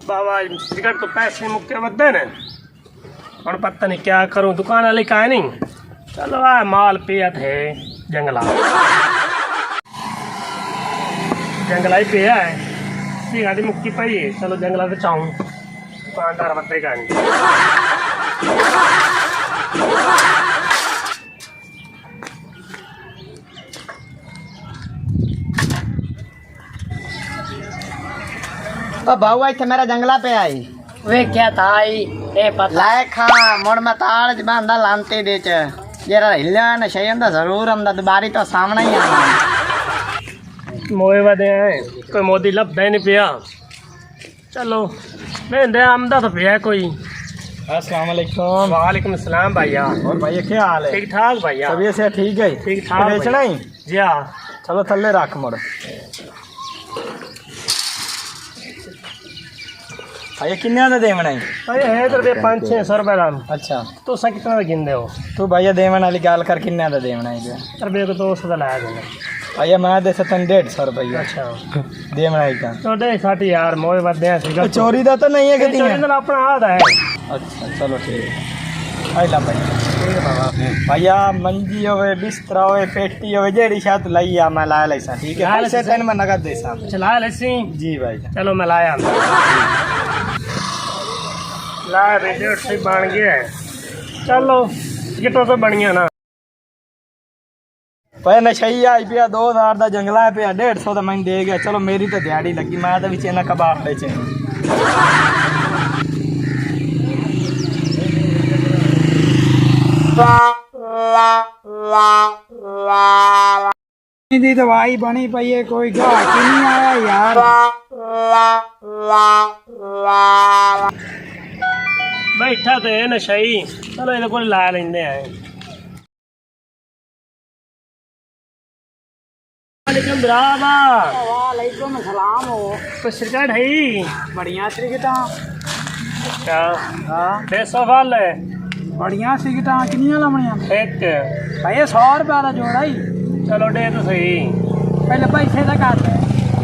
बाबा cigarette तो पैसे मुक्के बदे ने और पता नहीं क्या करूं दुकान वाले का है नहीं चलो आ माल पिया थे जंगला ही पिया है सिगरेट मुक्की पई है चलो जंगला तो चाहूं दुकानदार बदे का नहीं भाऊ इतने मेरा जंगला पे आई वे क्या था आई ए पता लाए खा मुड़ में ताड़ बांधा लांते दे जरा हिलिया न शही हम जरूर हम दुबारी तो सामने ही आना मोए वदे हैं कोई मोदी लभदा ही नहीं पिया चलो मैं दे आमदा तो पिया कोई अस्सलाम वालेकुम वालेकुम सलाम भैया और भैया क्या हाल है ठीक ठाक भैया तबीयत से ठीक है ठीक ठाक बेचना ही जी हाँ चलो थल्ले रख मुड़ भैया किन्ने का देवना है भैया है तो 500-600 रुपए दाम अच्छा तो सा कितना का गिनदे हो तू भैया देवन वाली गल कर किन्ने का देवना है रुपये को 200 का लाया देना भैया मैं दे सकता 150 रुपया अच्छा देवना है का तो दे 60 यार मोए वदे हैं सिगरेट चोरी दा तो नहीं है कि चोरी तो अपना हाथ है अच्छा चलो ठीक है आइला भैया भैया मंजी होवे बिस्तरा होवे पेटी होवे जेड़ी शायद लई आ मैं लाया लैसा ठीक है पैसे तेन मैं नगद दे सा चला लेसी जी भाई चलो मैं लाया लाया रेडियो से बन गया है चलो टिकटों तो बढ़िया ना पे नशई आई पिया 2000 का जंगला है पिया 150 तो मैं दे गया चलो मेरी तो दिहाड़ी लगी मैं तो विच इन्ना कबाब बेचे दी दवाई बनी पई है कोई गाहक ही नहीं आया यार बैठा तो है नशाई चलो इन्हें को ला लेंदे हैं वालेकुम बराबा वालेकुम सलाम हो तो सिगरेट है बढ़िया सिगटा क्या हाँ 150 वाल है बढ़िया सिगटा किनिया लमणिया एक भैया 100 रुपया का जोड़ा ही चलो दे तो सही पहले पैसे तक आते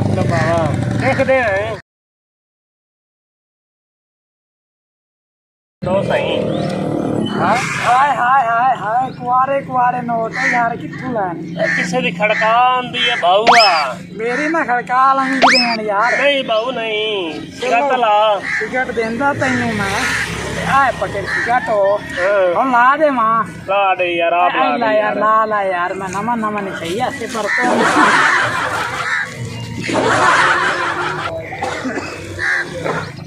चलो बाबा देख दे हैं तो सही हाय हाय हाय हाय कुआरे नोट है यार कित्थों लैन किसी की खड़कान दी है बाहुआ मेरी ना खड़का लंगी देन यार नहीं बाहू नहीं सिगरेट ला टिकट देंदा तैनू मैं आए पकड़ टिकट हो हम ला दे मां ला दे यार आप ला यार ला यार मैं नमन नहीं सही ऐसे पर तो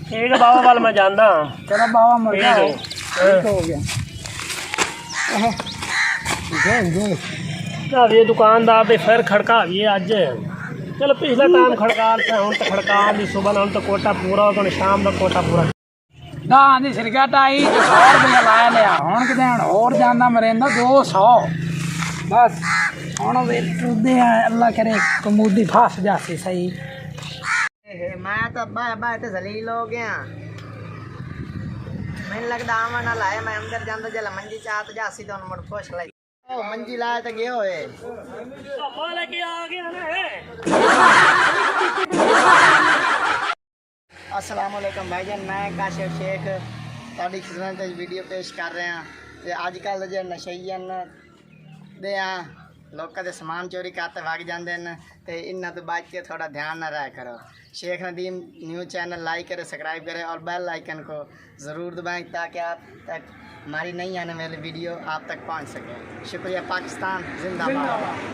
ठीक है बाबा वाल मैं जानदा चलो बाबा मुर्गा हो गया अब ये दुकानदार दे फिर खड़का भी अज चलो पिछला टाइम खड़का हूँ तो खड़का दी सुबह हूँ तो कोटा पूरा हो तो शाम का कोटा पूरा दां दी सिरकट आई 100 रुपया लाया लिया हुण कि और जाना मरेंदा 200 बस हुण वेटूदे अल्लाह करे कमूदी फस जासी सही मैं तो बाय तो जलील हो गया मैंने लगता आवा ना लाया मैं अंदर जांदा जला मंजी चात जासी तो मुड़ खुश लाई ओ मंजी लाया तो गयो है माले के आ गया ना अस्सलाम वालेकुम भाईजान मैं काशिफ शेख ਤੁਹਾਡੀ ਖਿਦਮਤ ਵਿੱਚ ਵੀਡੀਓ ਪੇਸ਼ ਕਰ ਰਹੇ ਹਾਂ ਤੇ ਅੱਜ ਕੱਲ ਜਿਹੜੇ ਨਸ਼ਈਆਂ ਦੇ ਆ ਲੋਕਾਂ ਦੇ ਸਮਾਨ ਚੋਰੀ ਕਰਤੇ ਵਗ ਜਾਂਦੇ ਨੇ ਤੇ ਇਹਨਾਂ ਤੋਂ ਬਚ के थोड़ा ध्यान न रहा करो Shaikh Nadeem news channel like करें सब्सक्राइब करें और बेल आइकन को ज़रूर दबाएं ताकि आप तक हमारी नई आने वाली वीडियो आप तक पहुंच सके शुक्रिया पाकिस्तान जिंदाबाद।